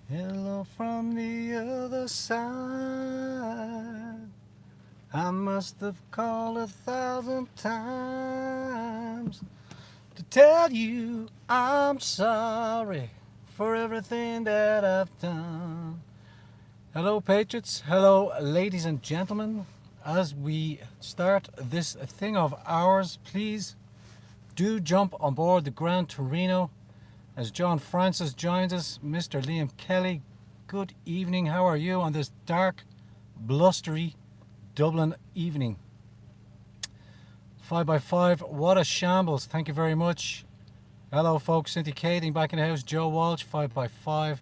Hello from the other side. I must have called 1,000 times to tell you I'm sorry for everything that I've done. Hello, Patriots. Hello, ladies and gentlemen. As we start this thing of ours, please do jump on board the Grand Torino as John Francis joins us. Mr. Liam Kelly, good evening. How are you on this dark, blustery Dublin evening? 5x5, what a shambles. Thank you very much. Hello, folks. Cynthia Kading back in the house. Joe Walsh, 5x5.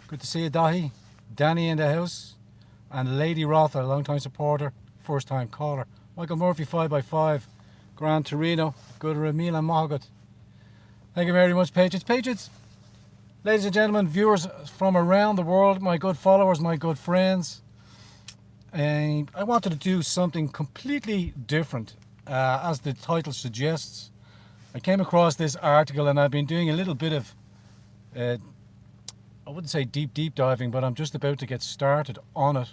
Good to see you, Dahi. Danny in the house. And Lady Rotha, a long-time supporter, first-time caller. Michael Murphy, 5x5. Grand Torino. Good Ramila Mohagat. Thank you very much, Patriots. Patriots, ladies and gentlemen, viewers from around the world, my good followers, my good friends. And I wanted to do something completely different, as the title suggests. I came across this article and I've been doing a little bit of, I wouldn't say deep diving, but I'm just about to get started on it.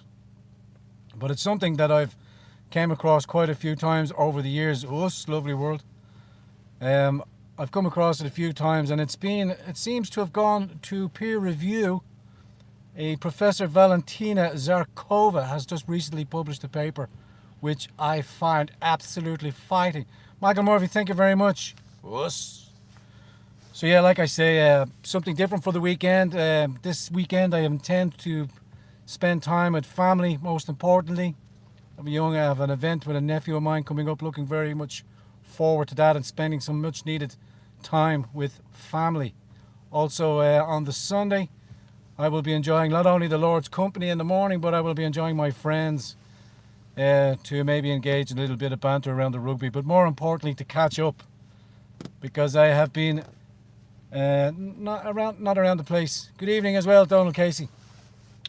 But it's something that I've came across quite a few times over the years. Us, lovely world. I've come across it a few times, and it seems to have gone to peer review. A Professor Valentina Zarkova has just recently published a paper which I find absolutely fighting. Michael Murphy, thank you very much. Us. So yeah, like I say, something different for the weekend. This weekend I intend to spend time with family, most importantly. I have an event with a nephew of mine coming up, looking very much forward to that and spending some much needed time with family. Also on the Sunday I will be enjoying not only the Lord's company in the morning, but I will be enjoying my friends to maybe engage in a little bit of banter around the rugby, but more importantly to catch up, because I have been not around the place. Good evening as well, Donald Casey.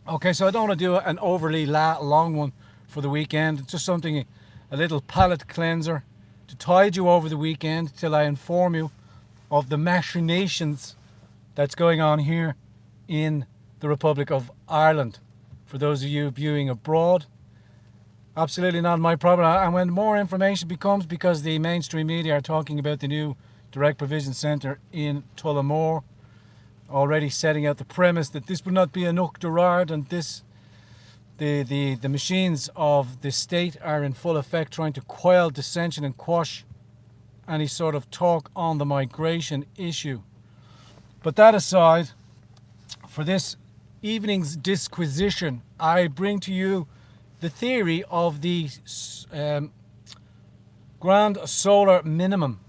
Okay, so I don't want to do an overly long one for the weekend. It's just something, a little palate cleanser to tide you over the weekend till I inform you of the machinations that's going on here in the Republic of Ireland. For those of you viewing abroad, absolutely not my problem. And when more information becomes, because the mainstream media are talking about the new direct provision centre in Tullamore, already setting out the premise that this will not be an Uachtarard, and this the machines of the state are in full effect trying to quell dissension and quash any sort of talk on the migration issue. But that aside, for this evening's disquisition, I bring to you the theory of the grand solar minimum.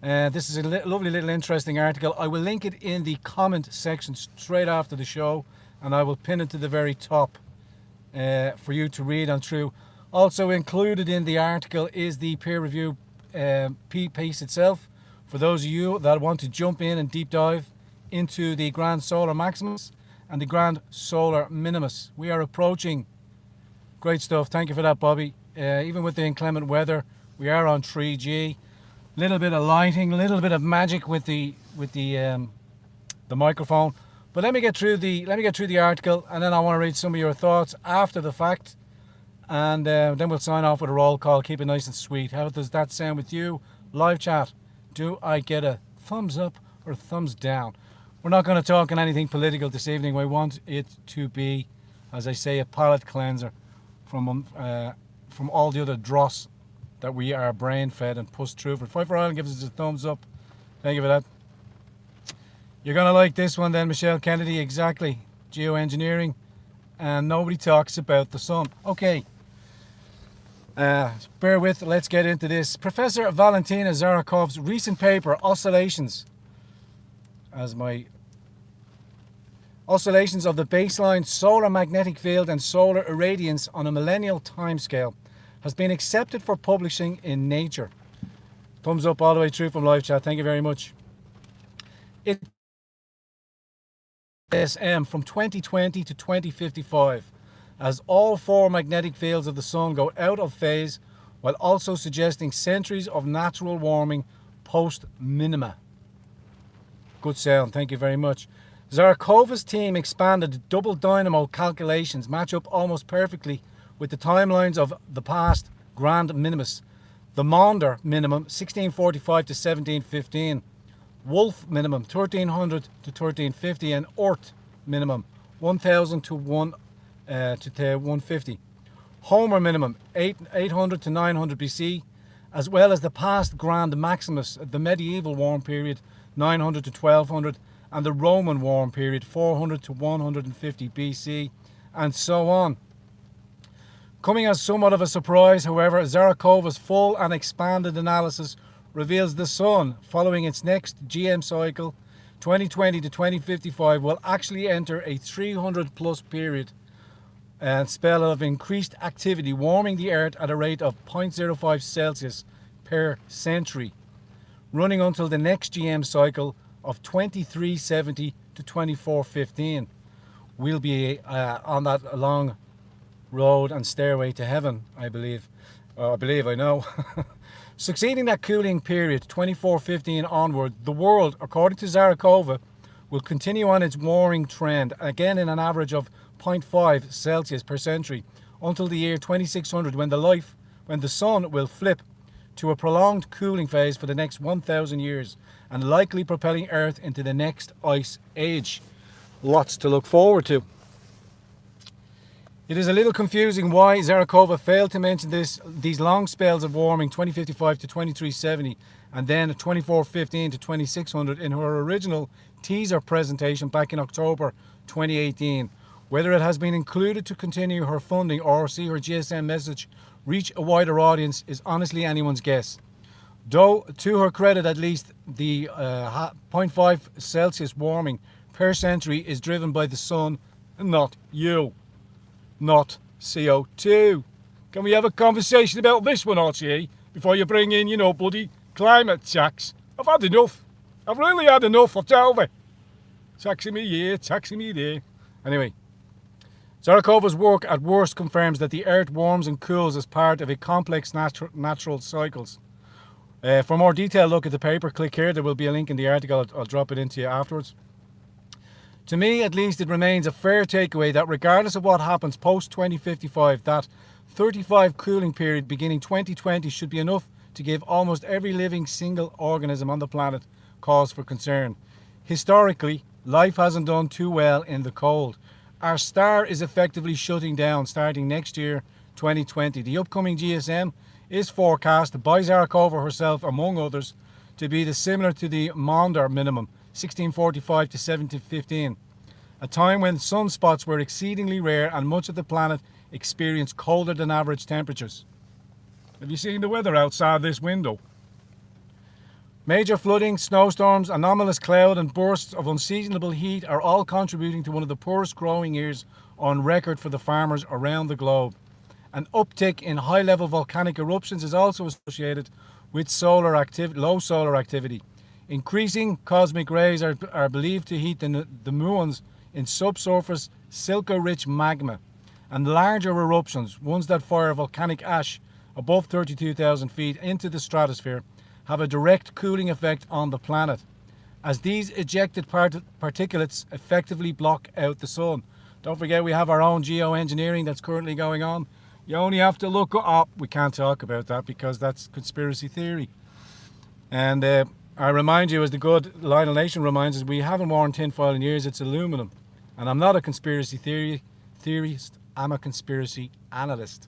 This is a lovely little interesting article. I will link it in the comment section straight after the show, and I will pin it to the very top for you to read on through. Also included in the article is the peer review piece itself, for those of you that want to jump in and deep dive into the Grand Solar Maximus and the Grand Solar Minimus. We are approaching great stuff. Thank you for that, Bobby. Even with the inclement weather, we are on 3G. Little bit of lighting, a little bit of magic with the microphone. But let me get through the article, and then I want to read some of your thoughts after the fact. And then we'll sign off with a roll call. Keep it nice and sweet. How does that sound with you? Live chat. Do I get a thumbs up or a thumbs down? We're not going to talk on anything political this evening. We want it to be, as I say, a palate cleanser from all the other dross that we are brain fed and pushed through. For Fight for Ireland gives us a thumbs up. Thank you for that. You're going to like this one then, Michelle Kennedy. Exactly. Geoengineering. And nobody talks about the sun. Okay. Bear with, let's get into this. Professor Valentina Zarakov's recent paper, Oscillations of the Baseline Solar Magnetic Field and Solar Irradiance on a Millennial Timescale, has been accepted for publishing in Nature. Thumbs up all the way through from live chat. Thank you very much. It SM from 2020 to 2055, as all four magnetic fields of the sun go out of phase, while also suggesting centuries of natural warming post minima. Good sound, thank you very much. Zarakova's team expanded double dynamo calculations match up almost perfectly with the timelines of the past grand minimus. The Maunder minimum 1645 to 1715, Wolf minimum 1300 to 1350, and Ort minimum 1000 to 150. Homer minimum 800 to 900 BC, as well as the past Grand Maximus, the medieval warm period 900 to 1200, and the Roman warm period 400 to 150 BC, and so on. Coming as somewhat of a surprise, however, Zarakova's full and expanded analysis reveals the Sun, following its next GM cycle, 2020 to 2055, will actually enter a 300 plus period and spell of increased activity, warming the Earth at a rate of 0.05 Celsius per century, running until the next GM cycle of 2370 to 2415. We'll be on that long road and stairway to heaven, I believe. I know. Succeeding that cooling period, 2415 onward, the world, according to Zarakova, will continue on its warming trend, again in an average of 0.5 Celsius per century, until the year 2600, when the Sun will flip to a prolonged cooling phase for the next 1,000 years, and likely propelling Earth into the next ice age. Lots to look forward to. It is a little confusing why Zarakova failed to mention these long spells of warming, 2055 to 2370, and then 2415 to 2600 in her original teaser presentation back in October 2018. Whether it has been included to continue her funding or see her GSM message reach a wider audience is honestly anyone's guess. Though, to her credit at least, the 0.5 Celsius warming per century is driven by the Sun, not you. Not CO2. Can we have a conversation about this one, RTE, before you bring in, bloody climate tax? I've had enough. I've really had enough, I've told you. Taxing me here, taxing me there. Anyway, Zarakova's work at worst confirms that the Earth warms and cools as part of a complex natural cycles. For a more detailed look at the paper, click here. There will be a link in the article. I'll drop it into you afterwards. To me, at least, it remains a fair takeaway that regardless of what happens post-2055, that 35 cooling period beginning 2020 should be enough to give almost every living single organism on the planet cause for concern. Historically, life hasn't done too well in the cold. Our star is effectively shutting down starting next year, 2020. The upcoming GSM is forecast by Zarakova herself, among others, to be similar to the Maunder minimum, 1645 to 1715, a time when sunspots were exceedingly rare and much of the planet experienced colder than average temperatures. Have you seen the weather outside this window? Major flooding, snowstorms, anomalous cloud and bursts of unseasonable heat are all contributing to one of the poorest growing years on record for the farmers around the globe. An uptick in high-level volcanic eruptions is also associated with low solar activity. Increasing cosmic rays are believed to heat the muons in subsurface silica-rich magma, and larger eruptions, ones that fire volcanic ash above 32,000 feet into the stratosphere, have a direct cooling effect on the planet, as these ejected particulates effectively block out the sun. Don't forget, we have our own geoengineering that's currently going on. You only have to look up. We can't talk about that because that's conspiracy theory. And I remind you, as the good Lionel Nation reminds us, we haven't worn tinfoil in years. It's aluminum. And I'm not a conspiracy theorist. I'm a conspiracy analyst.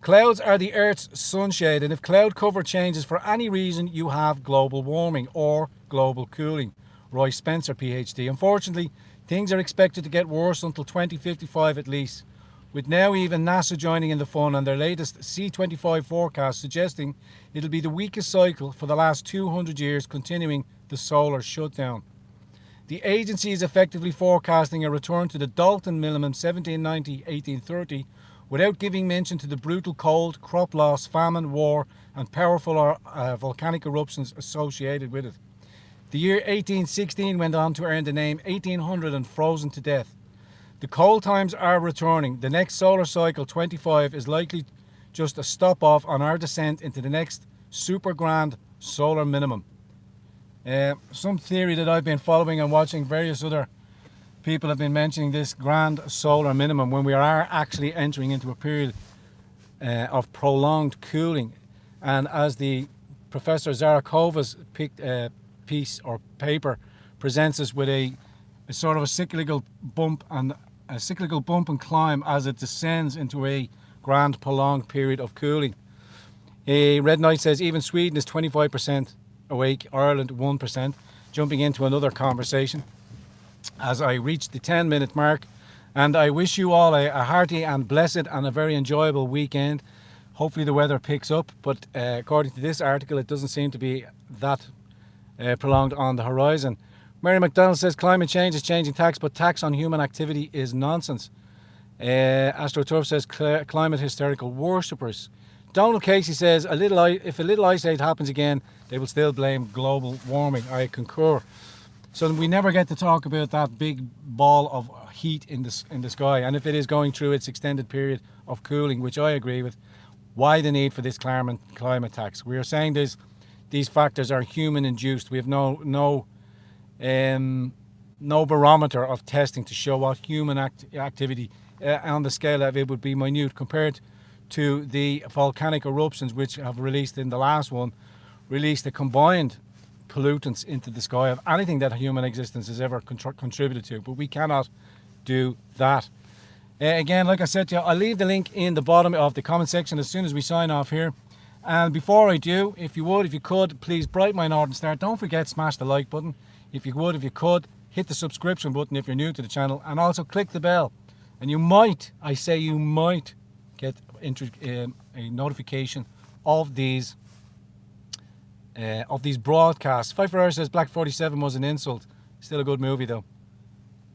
Clouds are the Earth's sunshade, and if cloud cover changes for any reason, you have global warming or global cooling. Roy Spencer, PhD. Unfortunately, things are expected to get worse until 2055 at least, with now even NASA joining in the fun and their latest C25 forecast suggesting it'll be the weakest cycle for the last 200 years, continuing the solar shutdown. The agency is effectively forecasting a return to the Dalton minimum 1790-1830, without giving mention to the brutal cold, crop loss, famine, war, and powerful volcanic eruptions associated with it. The year 1816 went on to earn the name 1800 and frozen to death. The cold times are returning. The next solar cycle, 25, is likely just a stop-off on our descent into the next super grand solar minimum. Some theory that I've been following and watching, various other people have been mentioning this grand solar minimum when we are actually entering into a period of prolonged cooling. And as the Professor Zarakova's piece or paper presents us with a sort of a cyclical bump and climb as it descends into a grand prolonged period of cooling. Red Knight says even Sweden is 25% awake, Ireland 1%. Jumping into another conversation as I reach the 10-minute mark, and I wish you all a hearty and blessed and a very enjoyable weekend. Hopefully the weather picks up, but according to this article it doesn't seem to be that prolonged on the horizon. Mary McDonald says climate change is changing tax, but tax on human activity is nonsense. AstroTurf says climate hysterical worshippers. Donald Casey says if a little ice age happens again, they will still blame global warming. I concur. So we never get to talk about that big ball of heat in the sky, and if it is going through its extended period of cooling, which I agree with, why the need for this climate tax? We are saying these factors are human induced. We have no barometer of testing to show what human activity on the scale of it would be minute compared to the volcanic eruptions which have released in the last one, released a combined pollutants into the sky of anything that human existence has ever contributed to. But we cannot do that. Again, like I said to you, I'll leave the link in the bottom of the comment section as soon as we sign off here. And before I do, if you could, please brighten my Northern Star. Don't forget, smash the like button. If you could, hit the subscription button if you're new to the channel, and also click the bell. And you might get a notification of these broadcasts. Pfeiffer Irish says Black 47 was an insult. Still a good movie though.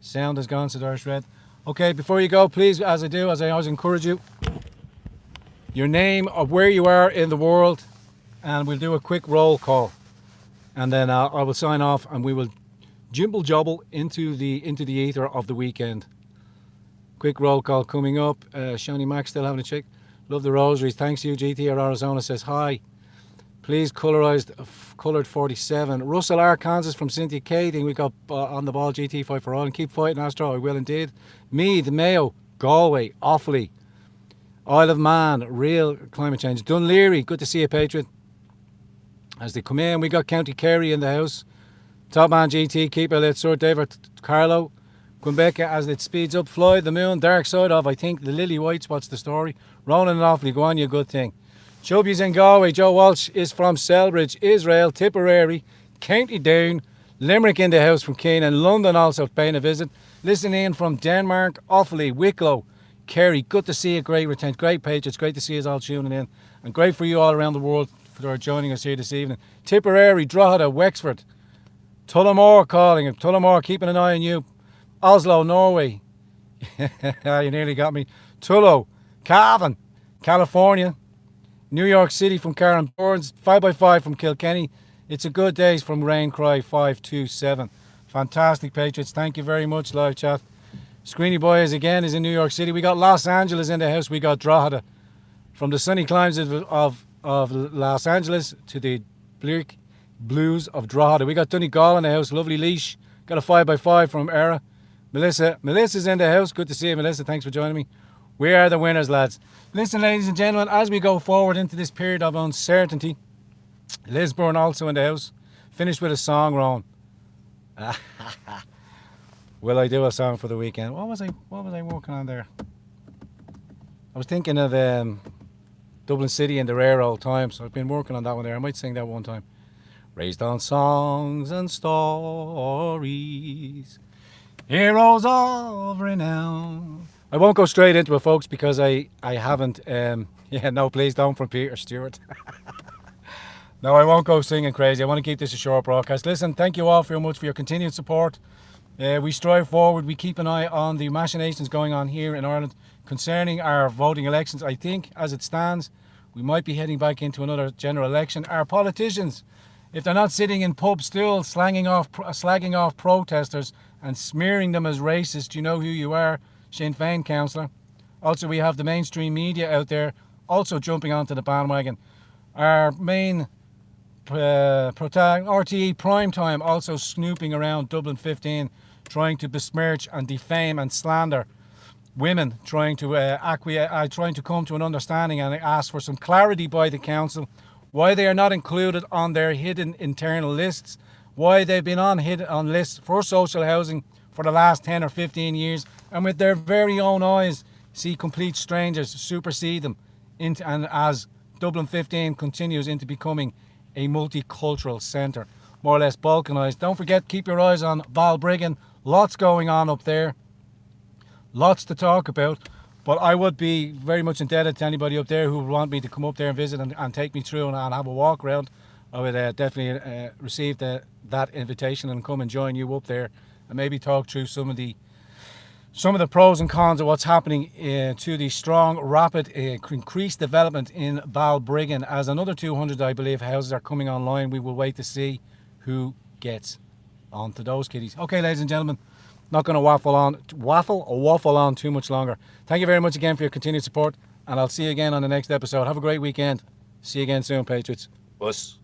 Sound has gone, said Irish Red. Okay, before you go, please, as I always encourage you, your name of where you are in the world, and we'll do a quick roll call, and then I will sign off, and we will jimble jobble into the ether of the weekend. Quick roll call coming up. Shani Mac still having a check. Love the rosaries. Thanks you. GT Arizona says hi. Please coloured 47. Russell R. Kansas from Cynthia Kading. We got on the ball GT fight for all, and keep fighting, Astro. I will indeed. Meath, Mayo, Galway, Offaly, Isle of Man, real climate change. Dunleary, good to see you, Patriot. As they come in, we got County Kerry in the house. Top man GT, keep it, Sir David Carlo. Quebec as it speeds up. Floyd, the moon, dark side of, I think, the lily whites. What's the story? Ronan and Offaly, go on, you good thing. Chubby's in Galway. Joe Walsh is from Selbridge, Israel, Tipperary, County Down, Limerick in the house from Keane, and London also paying a visit. Listening in from Denmark, Offaly, Wicklow, Kerry. Good to see you. Great return. Great Patriots. Great to see us all tuning in. And great for you all around the world for joining us here this evening. Tipperary, Drogheda, Wexford, Tullamore calling. Tullamore keeping an eye on you. Oslo, Norway. You nearly got me. Tullow, Cavan, California. New York City from Karen Burns, 5x5 from Kilkenny. It's a good day from Rain Cry 527. Fantastic, Patriots. Thank you very much, live chat. Screeny Boy is in New York City. We got Los Angeles in the house. We got Drogheda. From the sunny climes of Los Angeles to the bleak blues of Drogheda. We got Donegal in the house. Lovely Leash. Got a 5x5 from Era. Melissa's in the house. Good to see you, Melissa. Thanks for joining me. We are the winners, lads. Listen, ladies and gentlemen, as we go forward into this period of uncertainty, Lisburn also in the house. Finished with a song, Ron. Will I do a song for the weekend? What was I working on there? I was thinking of Dublin City in the rare old times. I've been working on that one there. I might sing that one time. Raised on songs and stories, heroes of renown. I won't go straight into it, folks, because I haven't. No, please don't, from Peter Stewart. No, I won't go singing crazy. I want to keep this a short broadcast. Listen, thank you all very much for your continued support. We strive forward. We keep an eye on the machinations going on here in Ireland concerning our voting elections. I think, as it stands, we might be heading back into another general election. Our politicians, if they're not sitting in pub stools slagging off protesters and smearing them as racist, you know who you are. Sinn Féin councillor. Also, we have the mainstream media out there also jumping onto the bandwagon. Our main RTE Primetime also snooping around Dublin 15, trying to besmirch and defame and slander women, trying to trying to come to an understanding and ask for some clarity by the council why they are not included on their hidden internal lists, why they've been on lists for social housing for the last 10 or 15 years, and with their very own eyes see complete strangers supersede them and as Dublin 15 continues into becoming a multicultural centre, more or less balkanised. Don't forget, keep your eyes on Balbriggan. Lots going on up there. Lots to talk about. But I would be very much indebted to anybody up there who would want me to come up there and visit and take me through and have a walk around. I would definitely receive that invitation and come and join you up there and maybe talk through some of the pros and cons of what's happening to the strong, rapid, increased development in Balbriggan. As another 200, I believe, houses are coming online, we will wait to see who gets onto those kiddies. Okay, ladies and gentlemen, not going to waffle on too much longer. Thank you very much again for your continued support, and I'll see you again on the next episode. Have a great weekend. See you again soon, Patriots. Us.